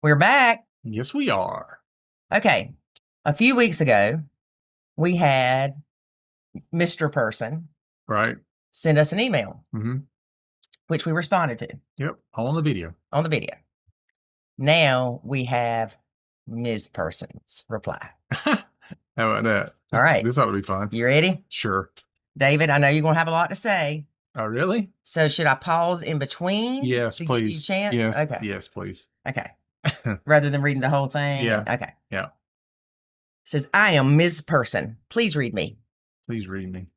We're back. Yes, we are. Okay. A few weeks ago, we had Mr. Person Right. send us an email, Mm-hmm. which we responded to Yep. On the video. on the video. Now we have Ms. Person's reply. How about that? All right. This ought to be fun. You ready? Sure. David, I know you're going to have a lot to say. Oh, really? So should I pause in between? Yes, to please. Give you a chance? Yes. Okay. Yes, please. Okay. Rather than reading the whole thing? Yeah. Okay. Yeah. It says, I am Ms. Person. Please read me. Please read me.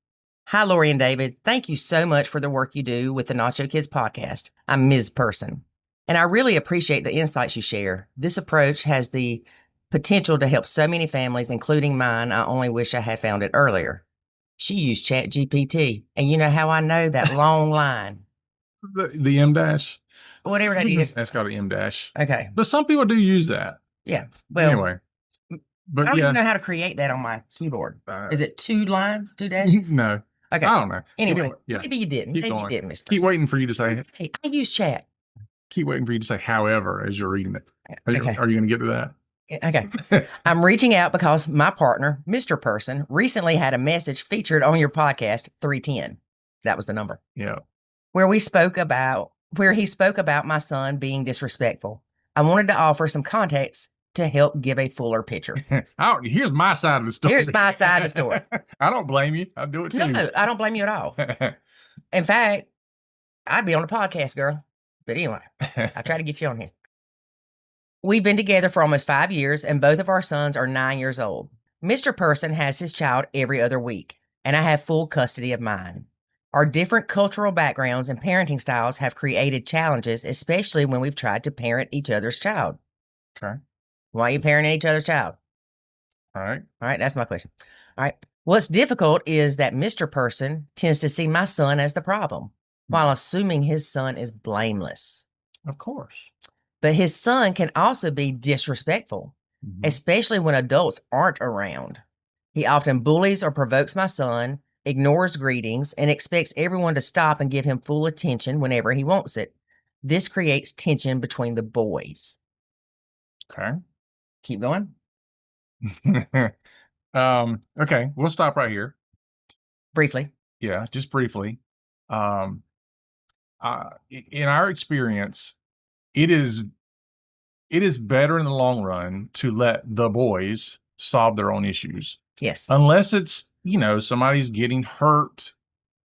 Hi, Lori and David. Thank you so much for the work you do with the Nacho Kids Podcast. I'm Ms. Person, and I really appreciate the insights you share. This approach has the potential to help so many families, including mine. I only wish I had found it earlier. She used ChatGPT, and you know how I know that long line? The M dash? Whatever that is. That's got an M dash. Okay. But some people do use that. Yeah. Well, anyway. But I don't even know how to create that on my keyboard. Is it 2 lines, 2 dashes? No. Okay. I don't know. Anyway, yeah. maybe you didn't. Keep Maybe going. you didn't, Miss Keep Person. waiting for you to say. Hey, I use chat. Keep waiting for you to say however as you're reading it. Are you going to get to that? Okay. I'm reaching out because my partner, Mr. Person, recently had a message featured on your podcast, 310. That was the number. Yeah. Where he spoke about my son being disrespectful. I wanted to offer some context to help give a fuller picture. Here's my side of the story. Here's my side of the story. I don't blame you. I'll do it too. No, I don't blame you at all. In fact, I'd be on the podcast, girl. But anyway, I try to get you on here. We've been together for almost 5 years, and both of our sons are 9 years old. Mr. Person has his child every other week, and I have full custody of mine. Our different cultural backgrounds and parenting styles have created challenges, especially when we've tried to parent each other's child. Okay. Why are you parenting each other's child? All right. All right, that's my question. All right. What's difficult is that Mr. Person tends to see my son as the problem, while assuming his son is blameless. Of course. But his son can also be disrespectful, especially when adults aren't around. He often bullies or provokes my son, ignores greetings, and expects everyone to stop and give him full attention whenever he wants it. This creates tension between the boys. Okay. Keep going. Okay, we'll stop right here. Briefly. Yeah, just briefly. In our experience, it is better in the long run to let the boys solve their own issues. Yes. Unless it's, somebody's getting hurt,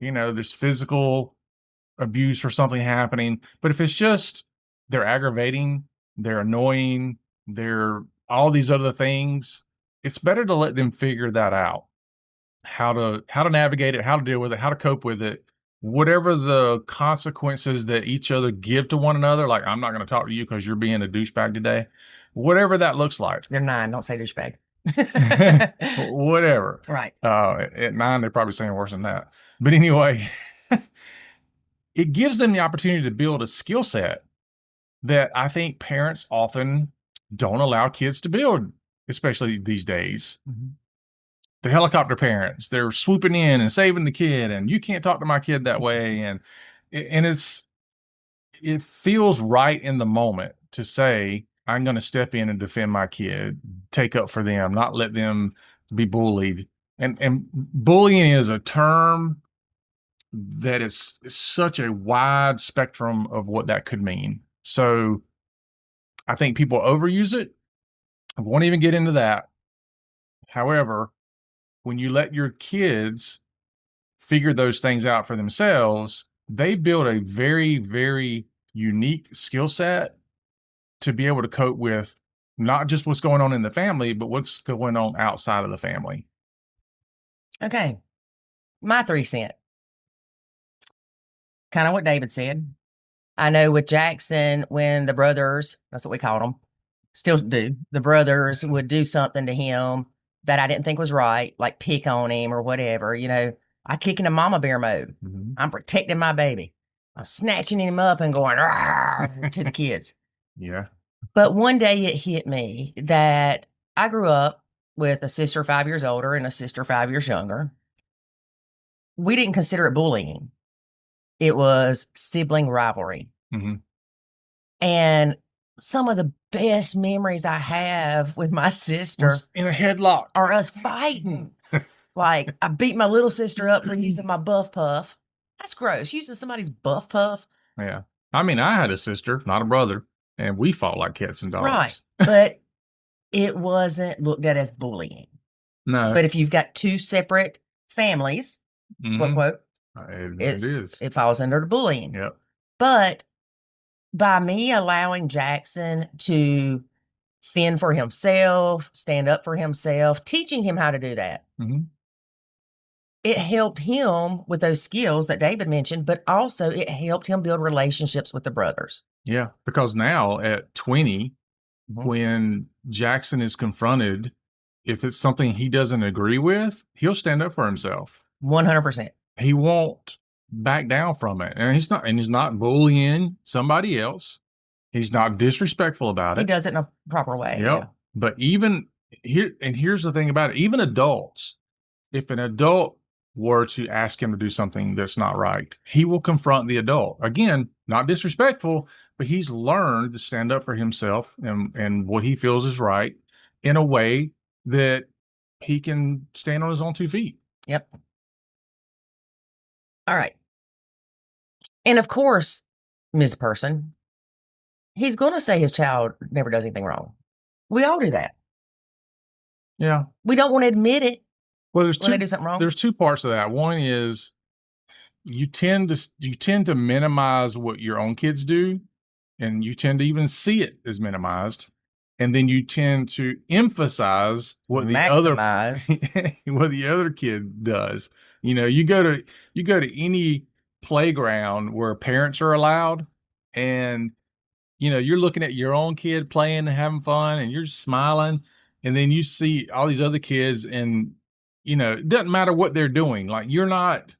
there's physical abuse or something happening. But if it's just they're aggravating, they're annoying, they're all these other things, it's better to let them figure that out. How to navigate it, how to deal with it, how to cope with it, whatever the consequences that each other give to one another. Like, I'm not going to talk to you because you're being a douchebag today. Whatever that looks like. You're 9. Don't say douchebag. Whatever. Right. At 9, they're probably saying worse than that. But anyway, it gives them the opportunity to build a skill set that I think parents often don't allow kids to build, especially these days. The helicopter parents, they're swooping in and saving the kid, and you can't talk to my kid that way. And it feels right in the moment to say, I'm going to step in and defend my kid, take up for them, not let them be bullied. And bullying is a term that is such a wide spectrum of what that could mean. So I think people overuse it. I won't even get into that. However, when you let your kids figure those things out for themselves, they build a very, very unique skill set to be able to cope with not just what's going on in the family, but what's going on outside of the family. Okay. My 3 cents. Kind of what David said. I know with Jackson, when the brothers, that's what we called them, still do, the brothers would do something to him that I didn't think was right, like pick on him or whatever. I kick into mama bear mode. I'm protecting my baby. I'm snatching him up and going to the kids. Yeah. But one day it hit me that I grew up with a sister 5 years older and a sister 5 years younger. We didn't consider it bullying. It was sibling rivalry. And some of the best memories I have with my sister Was in a headlock. are us fighting. Like, I beat my little sister up for using my buff puff. That's gross. Using somebody's buff puff. Yeah. I mean, I had a sister, not a brother, and we fought like cats and dogs. Right. But it wasn't looked at as bullying. No. But if you've got two separate families, quote, quote, it is. It falls under the bullying. Yep. But by me allowing Jackson to fend for himself, stand up for himself, teaching him how to do that, it helped him with those skills that David mentioned, but also it helped him build relationships with the brothers. Yeah, because now at 20, when Jackson is confronted, if it's something he doesn't agree with, he'll stand up for himself. 100%. He won't back down from it. And he's not bullying somebody else. He's not disrespectful about it. He does it in a proper way. Yep. Yeah. But even here, and here's the thing about it, even adults, if an adult were to ask him to do something that's not right, he will confront the adult. Again, not disrespectful, but he's learned to stand up for himself and what he feels is right in a way that he can stand on his own 2 feet. Yep. All right. And of course, Ms. Person, he's going to say his child never does anything wrong. We all do that. Yeah. We don't want to admit it. Well, when they do something wrong. There's 2 parts of that. One is you tend to minimize what your own kids do, and you tend to even see it as minimized. And then you tend to emphasize what the other kid does. You know, you go to any playground where parents are allowed, and you know, you're looking at your own kid playing and having fun, and you're smiling, and then you see all these other kids, and you know, it doesn't matter what they're doing. Like you're not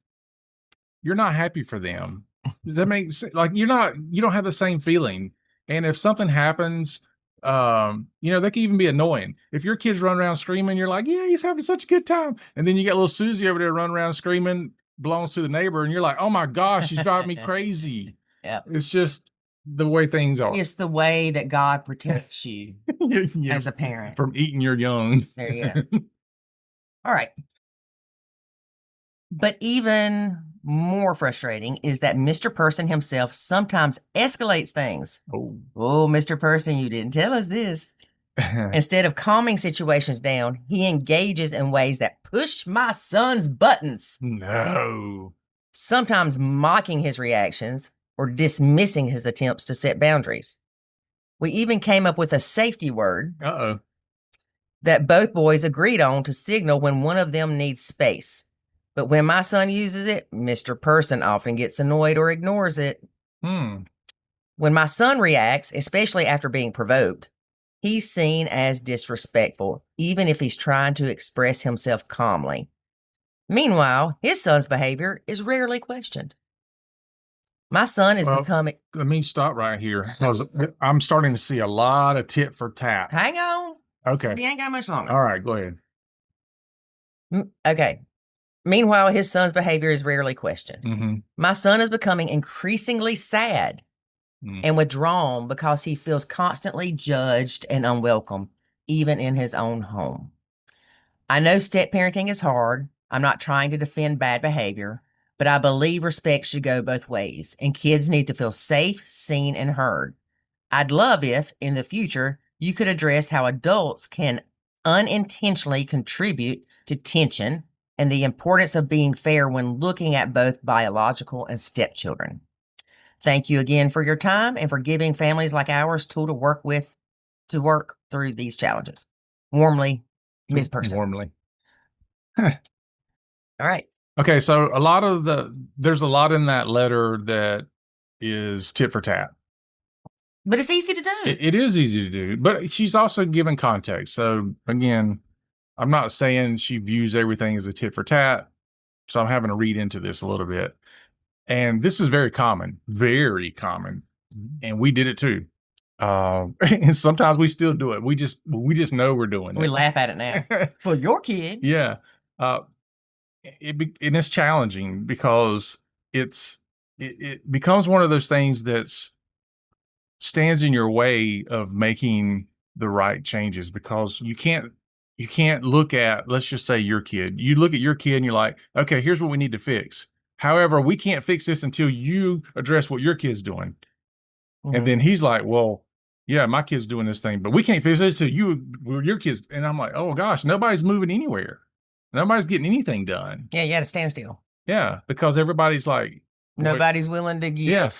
happy for them. Does that make sense? Like you don't have the same feeling. And if something happens, you know, they can even be annoying. If your kids run around screaming, you're like, yeah, he's having such a good time. And then you got little Susie over there running around screaming, belongs to the neighbor, and you're like, oh my gosh, she's driving me crazy. Yeah. It's just the way things are. It's the way that God protects you as a parent. From eating your young. There you go. All right. But even more frustrating is that Mr. Person himself sometimes escalates things. Oh, Mr. Person, you didn't tell us this. Instead of calming situations down, he engages in ways that push my son's buttons. No. Sometimes mocking his reactions or dismissing his attempts to set boundaries. We even came up with a safety word that both boys agreed on to signal when one of them needs space. But when my son uses it, Mr. Person often gets annoyed or ignores it. When my son reacts, especially after being provoked, he's seen as disrespectful, even if he's trying to express himself calmly. Meanwhile, his son's behavior is rarely questioned. My son is becoming... Let me stop right here, because I'm starting to see a lot of tit for tat. Hang on. Okay. We ain't got much longer. All right, go ahead. Okay. Meanwhile, his son's behavior is rarely questioned. My son is becoming increasingly sad and withdrawn because he feels constantly judged and unwelcome, even in his own home. I know step parenting is hard. I'm not trying to defend bad behavior, but I believe respect should go both ways, and kids need to feel safe, seen, and heard. I'd love if, in the future, you could address how adults can unintentionally contribute to tension and the importance of being fair when looking at both biological and stepchildren. Thank you again for your time and for giving families like ours tool to work through these challenges. Warmly, Ms. Person. Warmly. All right. Okay, so there's a lot in that letter that is tit for tat. But it's easy to do. It is easy to do, but she's also given context. So again, I'm not saying she views everything as a tit for tat, so I'm having to read into this a little bit. And this is very common, and we did it too. And sometimes we still do it. We just know we're doing it. We laugh at it now. For your kid. Yeah. And it's challenging because it becomes one of those things that's stands in your way of making the right changes, because you can't look at, let's just say, your kid. You look at your kid and you're like, okay, here's what we need to fix. However, we can't fix this until you address what your kid's doing. And then he's like, well, yeah, my kid's doing this thing, but we can't fix this till your kids. And I'm like, oh gosh, nobody's moving anywhere. Nobody's getting anything done. Yeah, you had to stand still. Yeah, because everybody's like, nobody's willing to give. yeah,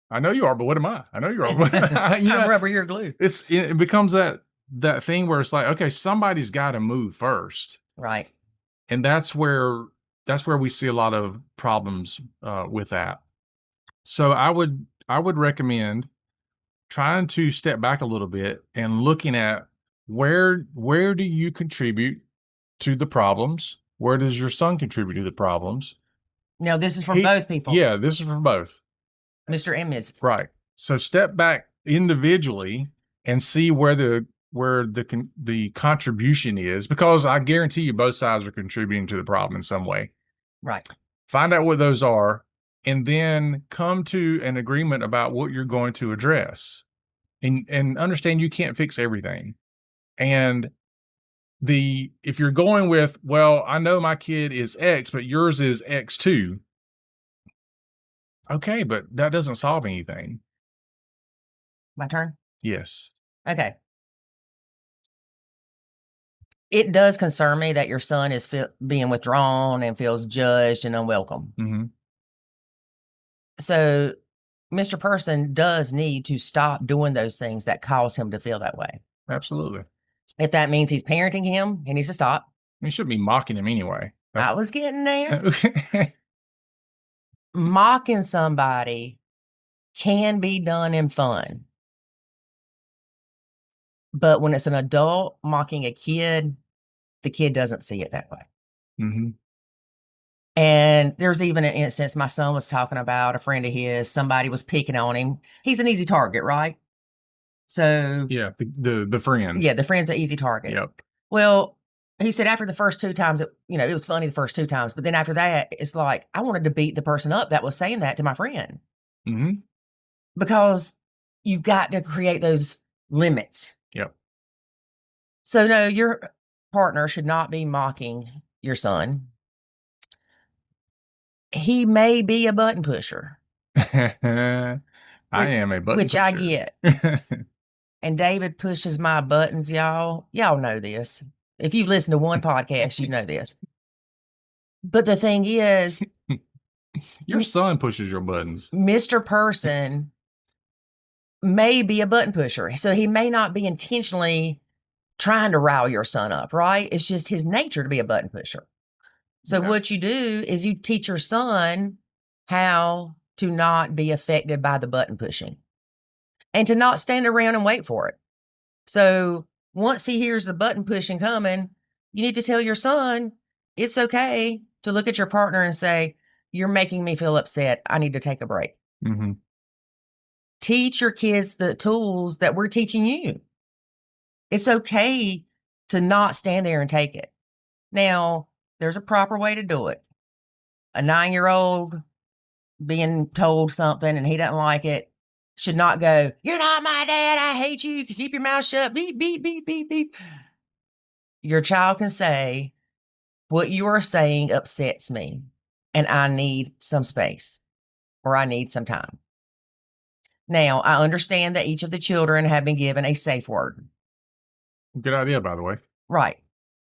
I know you are, but what am I? I know you are. I'm rubber, you're glue. It becomes that thing where it's like, okay, somebody's got to move first. Right. And that's where we see a lot of problems with that. So I would recommend trying to step back a little bit and looking at where do you contribute to the problems? Where does your son contribute to the problems? Now, this is from both people. Yeah, this is from both. Mr. and Mrs. Right. So step back individually and see where the contribution is, because I guarantee you both sides are contributing to the problem in some way. Right. Find out what those are, and then come to an agreement about what you're going to address, and understand you can't fix everything. And if you're going with, well, I know my kid is X, but yours is X too. Okay, but that doesn't solve anything. My turn? Yes. Okay. It does concern me that your son is being withdrawn and feels judged and unwelcome. Mm-hmm. So Mr. Person does need to stop doing those things that cause him to feel that way. Absolutely. If that means he's parenting him, he needs to stop. You shouldn't be mocking him anyway. I was getting there. Mocking somebody can be done in fun. But when it's an adult mocking a kid, the kid doesn't see it that way. Mm-hmm. And there's even an instance my son was talking about, a friend of his, somebody was picking on him. He's an easy target, right? So yeah, the friend. Yeah, the friend's an easy target. Yep. Well, he said after the first 2 times, it was funny the first 2 times, but then after that, it's like I wanted to beat the person up that was saying that to my friend. Mm-hmm. Because you've got to create those limits. Yep. So no, your partner should not be mocking your son. He may be a button pusher. I am a button which pusher. I get. And David pushes my buttons, y'all. Y'all know this. If you've listened to one podcast, you know this. But the thing is, your son pushes your buttons. Mr. Person may be a button pusher. So he may not be intentionally trying to rile your son up, right? It's just his nature to be a button pusher. So what you do is you teach your son how to not be affected by the button pushing and to not stand around and wait for it. So once he hears the button pushing coming, you need to tell your son it's okay to look at your partner and say, you're making me feel upset. I need to take a break. Mm-hmm. Teach your kids the tools that we're teaching you. It's okay to not stand there and take it. Now, there's a proper way to do it. A 9-year-old being told something and he doesn't like it should not go, you're not my dad. I hate you. You can keep your mouth shut. Beep, beep, beep, beep, beep. Your child can say, what you are saying upsets me and I need some space or I need some time. Now, I understand that each of the children have been given a safe word. Good idea, by the way. Right.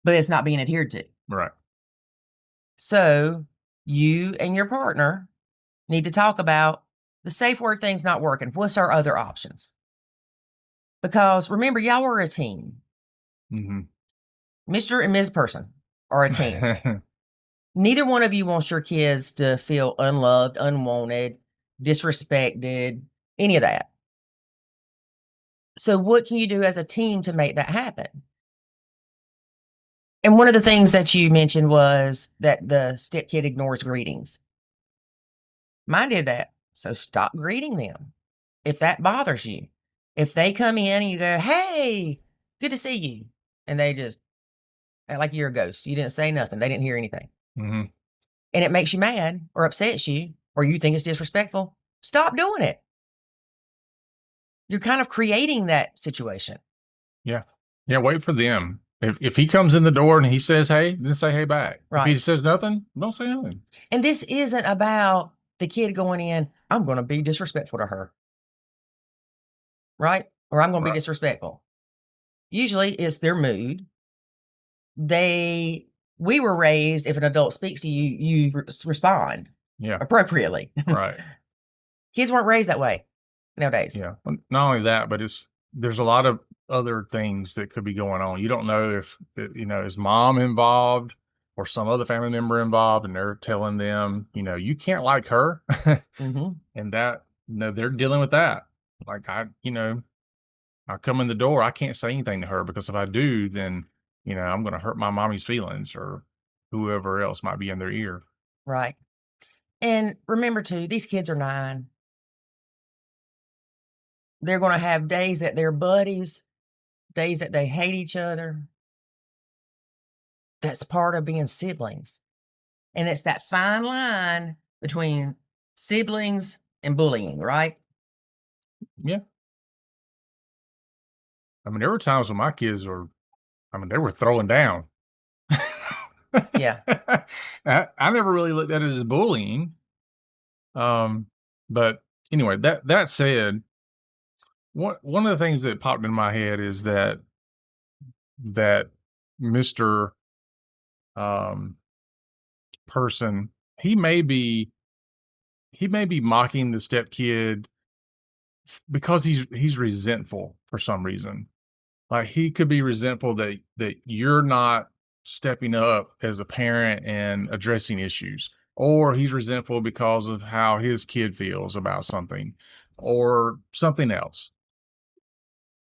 But it's not being adhered to. Right. So you and your partner need to talk about the safe word thing's not working. What's our other options? Because remember, y'all are a team. Mm-hmm. Mr. and Ms. Person are a team. Neither one of you wants your kids to feel unloved, unwanted, disrespected, any of that. So what can you do as a team to make that happen? And one of the things that you mentioned was that the stepkid ignores greetings. Mine did that. So stop greeting them if that bothers you. If they come in and you go, hey, good to see you. And they just act like you're a ghost. You didn't say nothing. They didn't hear anything. Mm-hmm. And it makes you mad or upsets you or you think it's disrespectful. Stop doing it. You're kind of creating that situation. Yeah. Yeah, wait for them. If he comes in the door and he says, "Hey," then say, "Hey," back. If Right. he says nothing, don't say nothing. And this isn't about the kid going in, I'm going to be disrespectful to her. Right? Or I'm going to be Right. disrespectful. Usually it's their mood. We were raised, if an adult speaks to you, you respond Yeah. appropriately. Right. Kids weren't raised that way nowadays. Yeah. Not only that, but there's a lot of other things that could be going on. You don't know if, is mom involved or some other family member involved, and they're telling them, you can't like her. Hmm. And that, they're dealing with that. Like I come in the door, I can't say anything to her because if I do, then, I'm going to hurt my mommy's feelings or whoever else might be in their ear. Right. And remember too, these kids are 9. They're going to have days that they're buddies, days that they hate each other. That's part of being siblings. And it's that fine line between siblings and bullying, right? Yeah. I mean, there were times when my kids they were throwing down. Yeah. I never really looked at it as bullying. But anyway, that said, one of the things that popped in my head is that Mr. Um, person, he may be mocking the step kid because he's resentful for some reason. Like he could be resentful that you're not stepping up as a parent and addressing issues, or he's resentful because of how his kid feels about something or something else.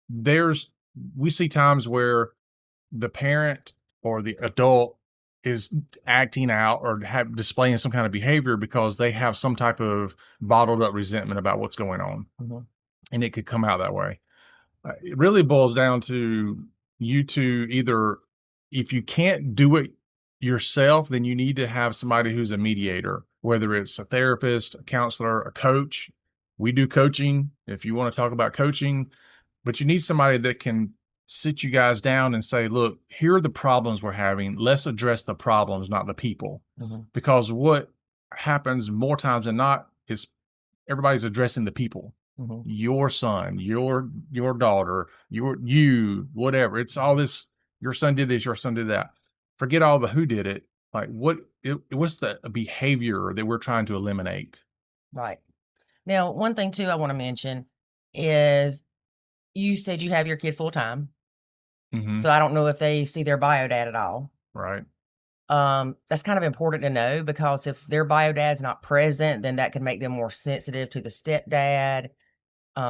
There's we see times where the parent or the adult is acting out or displaying some kind of behavior because they have some type of bottled up resentment about what's going on, Mhm. and it could come out that way. It really boils down to you two either, if you can't do it yourself, then you need to have somebody who's a mediator, whether it's a therapist, a counselor, a coach. We do coaching if you want to talk about coaching, but you need somebody that can sit you guys down and say, look, here are the problems we're having. Let's address the problems, not the people. Mhm. Because what happens more times than not is everybody's addressing the people. Mhm. Your son, your daughter, whatever. It's all this, your son did this, your son did that. Forget all the who did it. Like what's the behavior that we're trying to eliminate? Right. Now, one thing too I want to mention is you said you have your kid full time. Hmm. So I don't know if they see their bio dad at all. Right. That's kind of important to know because if their bio dad's not present, then that could make them more sensitive to the stepdad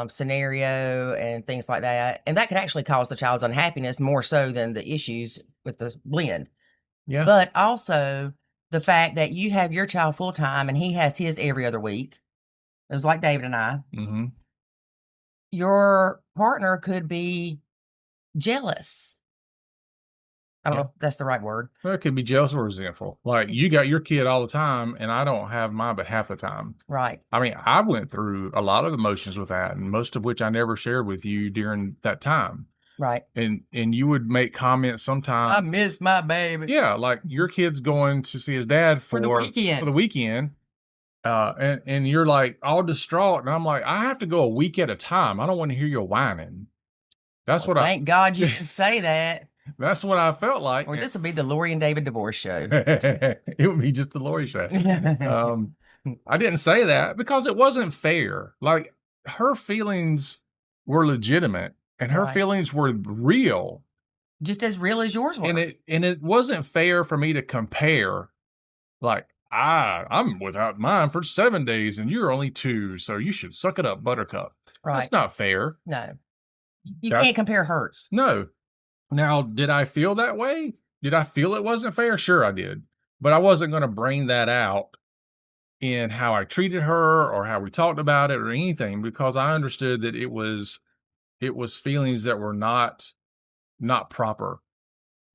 scenario and things like that. And that could actually cause the child's unhappiness more so than the issues with the blend. Yeah. But also the fact that you have your child full time and he has his every other week. It was like David and I. Hmm. Your partner could be jealous. I don't Yeah. know if that's the right word. Well, it could be jealous or resentful. Like you got your kid all the time, and I don't have mine, but half the time. Right, I mean, I went through a lot of emotions with that, and most of which I never shared with you during that time. right. And you would make comments I sometimes. miss my baby Yeah, like your kid's going to see his dad for the for weekend. the weekend, and you're like all distraught, and I'm like, I have to go a week at a time. I don't want to hear you whining. That's Well, what I. thank God you can say that, That's what I felt like. or this will be the Lori and David divorce show. It would be just the Lori show. Um, I didn't say that because it wasn't fair. Like her feelings were legitimate and her Right. feelings were real. Just as real as yours And were. it wasn't fair for me to compare, like, I'm without mine for 7 days and you're only 2, so you should suck it up, buttercup. Right. That's not fair. No, you That's can't compare hurts. no. Now, did I feel that way? Did I feel it wasn't fair? Sure, I did. But I wasn't going to bring that out in how I treated her or how we talked about it or anything because I understood that it was feelings that were not proper.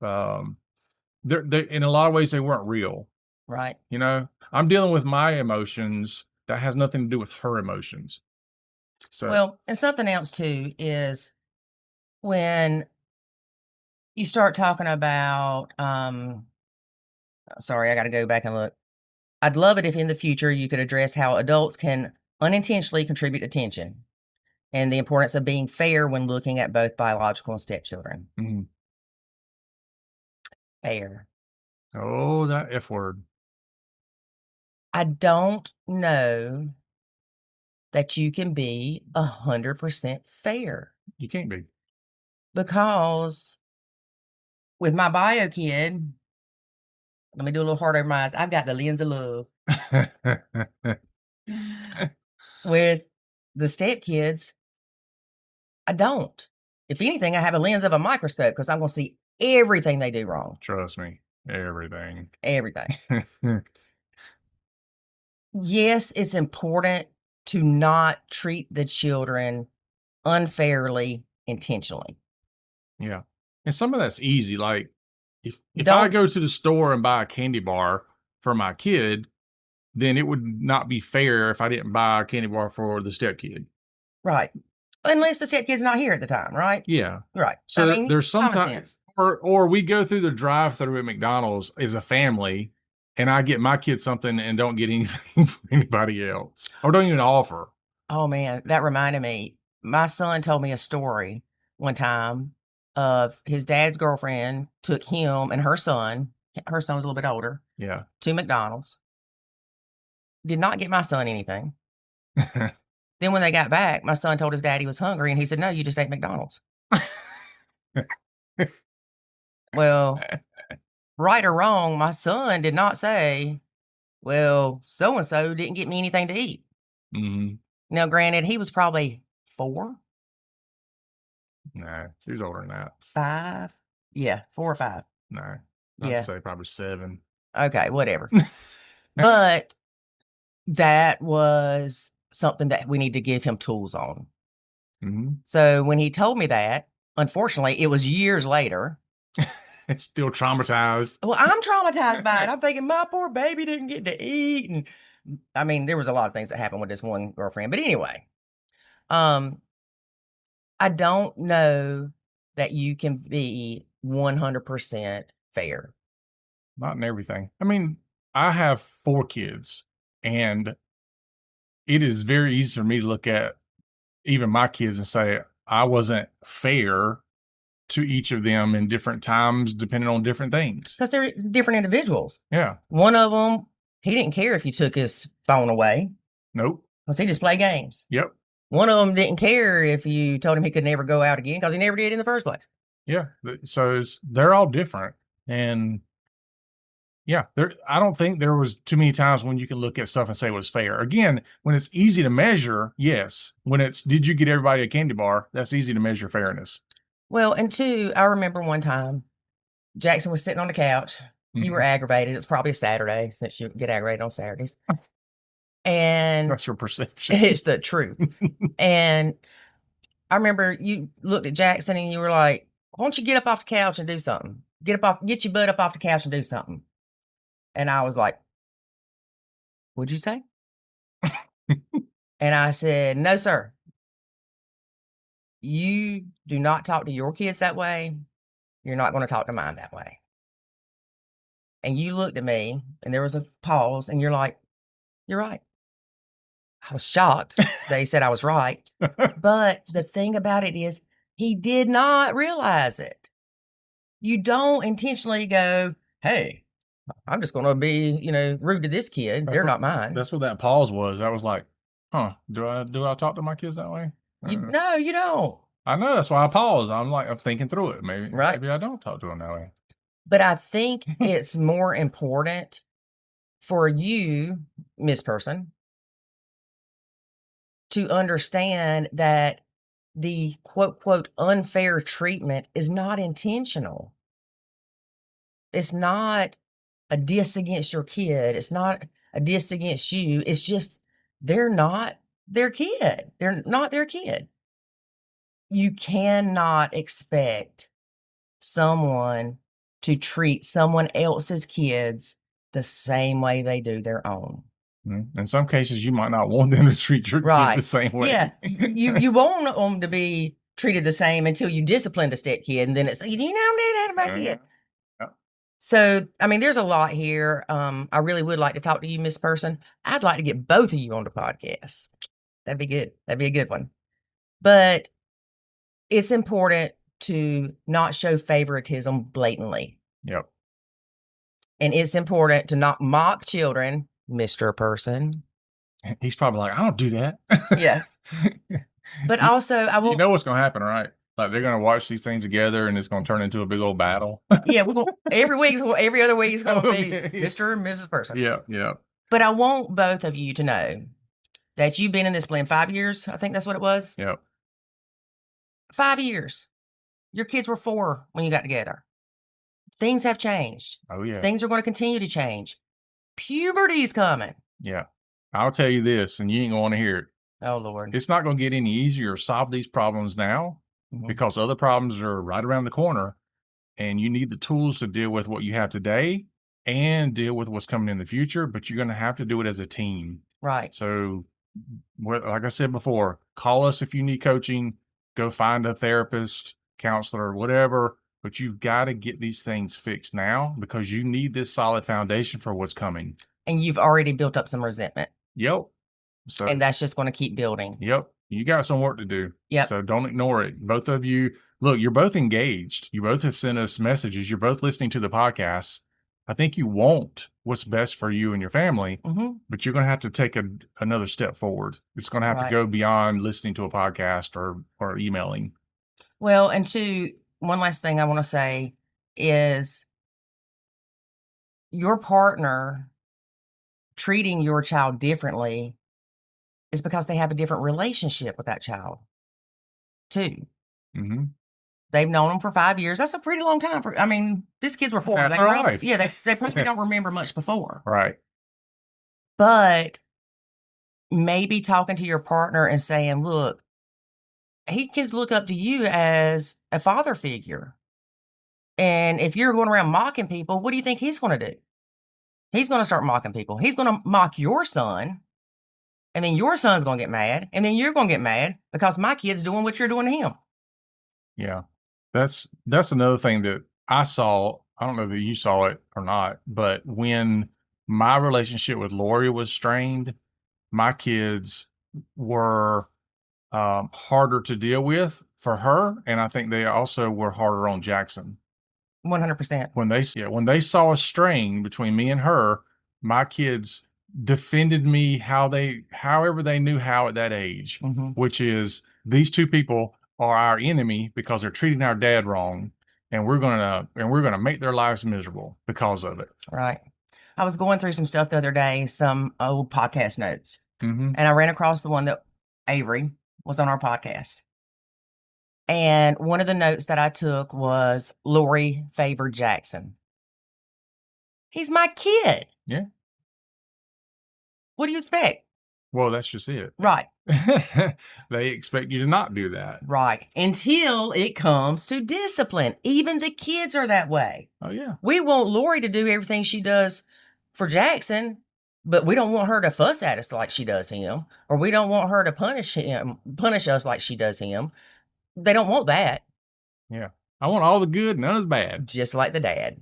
Um, they in a lot of ways they weren't real. Right. I'm dealing with my emotions that has nothing to do with her emotions. So, Well, and something else too is when you start talking about, sorry, I got to go back and look. I'd love it if in the future you could address how adults can unintentionally contribute attention and the importance of being fair when looking at both biological and stepchildren. mhm. Fair. Oh, that F word. I don't know that you can be 100% fair You can't be. because with my bio kid, let me do a little heart over my eyes. I've got the lens of love. With the stepkids, I don't. If anything, I have a lens of a microscope because I'm going to see everything they do wrong. Trust me, everything. Everything. Yes, it's important to not treat the children unfairly intentionally. Yeah. And some of that's easy. Like if I Don't go to the store and buy a candy bar for my kid, then it would not be fair if I didn't buy a candy bar for the stepkid. right. Unless the stepkid's not here at the time, right? Yeah. Right. So there's Common sometimes sense. or we go through the drive-through at McDonald's as a family and I get my kid something and don't get anything for anybody else. Or don't even offer. Oh man, that reminded me. My son told me a story one time of his dad's girlfriend took him and her son was a little bit older, Yeah. to McDonald's. Did not get my son anything. Then when they got back, my son told his dad he was hungry and he said, "No, you just ate McDonald's." Well, right or wrong, my son did not say, "Well, so and so didn't get me anything to eat." Mhm. Now, granted, he was probably 4, Nah, she was older than that. 5. Yeah, 4 or 5. Nah. I'd Yeah. say probably 7. Okay, whatever. But that was something that we need to give him tools on. Mhm. So when he told me that, unfortunately, it was years later. It's still traumatized. Well, I'm traumatized by it. I'm thinking my poor baby didn't get to eat. And I mean, there was a lot of things that happened with this one girlfriend. But anyway, um, I don't know that you can be 100% fair. Not in everything. I mean, I have 4 kids, and it is very easy for me to look at even my kids and say, I wasn't fair to each of them in different times, depending on different things. Because they're different individuals. Yeah. One of them, he didn't care if you took his phone away Nope. because he just played games. Yep. One of them didn't care if you told him he could never go out again because he never did in the first place. Yeah. So they're all different. And yeah, I don't think there was too many times when you can look at stuff and say it was fair. Again, when it's easy to measure, yes. When it's did you get everybody a candy bar, that's easy to measure fairness. Well, and 2, I remember one time Jackson was sitting on the couch. You were Mhm. aggravated. It's probably a Saturday since you get aggravated on Saturdays. And That's your perception. it's the truth. And I remember you looked at Jackson and you were like, "Why don't you get up off the couch and do something? Get your butt up off the couch and do something." And I was like, "What'd you say?" And I said, "No, sir. You do not talk to your kids that way. You're not going to talk to mine that way." And you looked at me and there was a pause and you're like, "You're right." I was shocked they said I was right. But the thing about it is he did not realize it. You don't intentionally go, "Hey, I'm just gonna be, rude to this kid. They're not mine." That's what that pause was. I was like, huh, do I talk to my kids that way? No, you don't. I know that's why I paused. I'm thinking through it. Maybe Right? maybe I don't talk to them that way. But I think it's more important for you, Miss Person, to understand that the quote, quote, unfair treatment is not intentional. It's not a diss against your kid. It's not a diss against you. It's just they're not their kid. They're not their kid. You cannot expect someone to treat someone else's kids the same way they do their own. In some cases, you might not want them to treat your kid the same way. Yeah. You want them to be treated the same until you discipline the step kid, and then it's, you don't do that to my kid. Yeah. So, I mean, there's a lot here. I really would like to talk to you, Miss Person. I'd like to get both of you on the podcast. That'd be good. That'd be a good one. But it's important to not show favoritism blatantly. Yep. And it's important to not mock children, Mr. Person. He's probably like, I don't do that. Yeah. But also, I will. You know what's going to happen, right? Like, they're going to watch these things together and it's going to turn into a big old battle. Yeah, we're going every other week is going to be Mr. and Mrs. Person. Yeah, yeah. But I want both of you to know that you've been in this blend 5 years. I think that's what it was. Yep. 5 years. Your kids were 4 when you got together. Things have changed. Oh, yeah. Things are going to continue to change. Puberty's coming. Yeah. I'll tell you this, and you ain't going to want to hear it. Oh, Lord. It's not going to get any easier to solve these problems now because other problems are right around the corner, and you need the tools to deal with what you have today and deal with what's coming in the future, but you're going to have to do it as a team. Right. So, like I said before, call us if you need coaching, go find a therapist, counselor, whatever, but you've got to get these things fixed now because you need this solid foundation for what's coming. And you've already built up some resentment. Yep. So, and that's just going to keep building. Yep. You got some work to do. Yep. So don't ignore it. Both of you, look, you're both engaged. You both have sent us messages. You're both listening to the podcast. I think you want what's best for you and your family, but you're going to have to take another step forward. It's going to have to go beyond listening to a podcast or emailing. Well, and one last thing I want to say is your partner treating your child differently is because they have a different relationship with that child, too. They've known them for 5 years. That's a pretty long time. These kids were 4. That's right. Yeah, they probably don't remember much before. Right. But maybe talking to your partner and saying, look, he can look up to you as a father figure. And if you're going around mocking people, what do you think he's going to do? He's going to start mocking people. He's going to mock your son. And then your son's going to get mad. And then you're going to get mad because my kid's doing what you're doing to him. Yeah. That's another thing that I saw. I don't know that you saw it or not, but when my relationship with Lori was strained, my kids were harder to deal with for her. And I think they also were harder on Jackson. 100%. When they saw a strain between me and her, my kids defended me however they knew how at that age, which is these two people are our enemy because they're treating our dad wrong, and we're gonna make their lives miserable because of it. Right. I was going through some stuff the other day, some old podcast notes, and I ran across the one that Avery was on our podcast. And one of the notes that I took was Lori favored Jackson. He's my kid. Yeah. What do you expect? Well, that's just it. Right. They expect you to not do that. Right. Until it comes to discipline. Even the kids are that way. Oh, yeah. We want Lori to do everything she does for Jackson, but we don't want her to fuss at us like she does him, or we don't want her to punish us like she does him. They don't want that. Yeah. I want all the good, none of the bad. Just like the dad.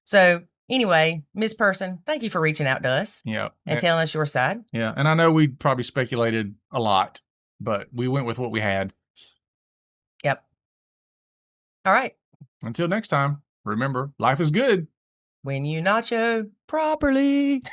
So anyway, Miss Person, thank you for reaching out to us. Yeah. And telling us your side. Yeah. And I know we probably speculated a lot, but we went with what we had. Yep. All right. Until next time, remember, life is good when you nacho properly.